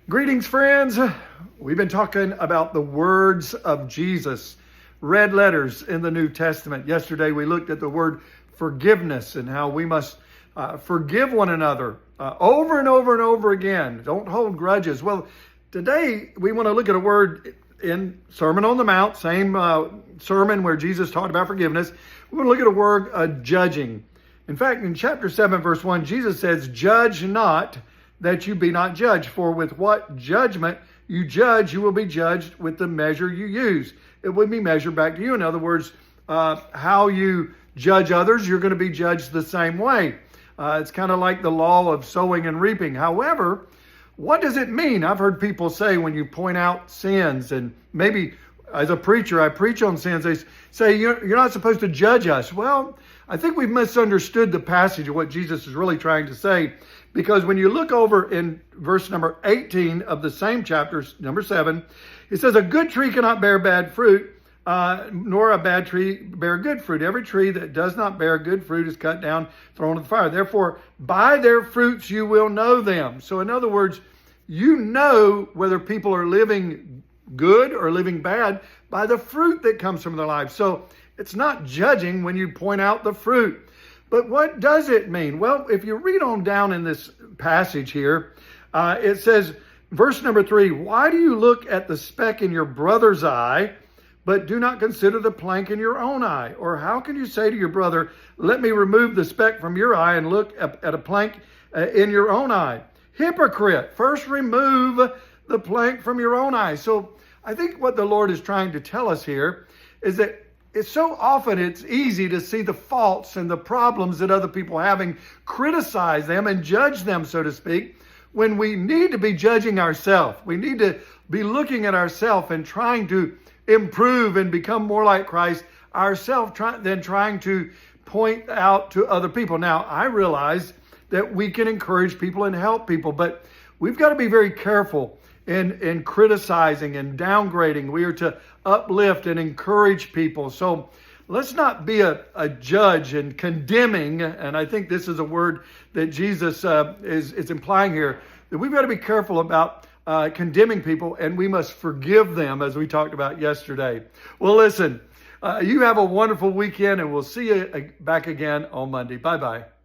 Greetings, friends. We've been talking about the words of Jesus, red letters in the New Testament. Yesterday, we looked at the word forgiveness and how we must forgive one another over and over and over again. Don't hold grudges. Well, today we want to look at a word in Sermon on the Mount, same sermon where Jesus talked about forgiveness. We're going to look at a word, judging. In fact, in chapter 7, verse 1, Jesus says, "Judge not, that you be not judged. For with what judgment you judge, you will be judged with the measure you use." It will be measured back to you. In other words, how you judge others, you're going to be judged the same way. It's kind of like the law of sowing and reaping. However, what does it mean? I've heard people say when you point out sins, and maybe as a preacher, I preach on sins, they say, you're not supposed to judge us. Well, I think we've misunderstood the passage of what Jesus is really trying to say. Because when you look over in verse number 18 of the same chapter, number 7, it says, "A good tree cannot bear bad fruit, nor a bad tree bear good fruit. Every tree that does not bear good fruit is cut down, thrown into the fire. Therefore, by their fruits you will know them." So in other words, you know whether people are living good or living bad by the fruit that comes from their lives. So it's not judging when you point out the fruit. But what does it mean? Well, if you read on down in this passage here, it says, verse number 3, "Why do you look at the speck in your brother's eye, but do not consider the plank in your own eye? Or how can you say to your brother, 'Let me remove the speck from your eye,' and look at a plank in your own eye? Hypocrite, first remove the plank from your own eye." So I think what the Lord is trying to tell us here is that it's so often it's easy to see the faults and the problems that other people are having, criticize them and judge them, so to speak, when we need to be judging ourselves. We need to be looking at ourselves and trying to improve and become more like Christ ourselves than trying to point out to other people. Now, I realize that we can encourage people and help people, but we've got to be very careful in criticizing and downgrading. We are to uplift and encourage people. So let's not be a judge and condemning. And I think this is a word that Jesus is implying here, that we've got to be careful about condemning people, and we must forgive them, as we talked about yesterday. Well, listen, you have a wonderful weekend, and we'll see you back again on Monday. Bye-bye.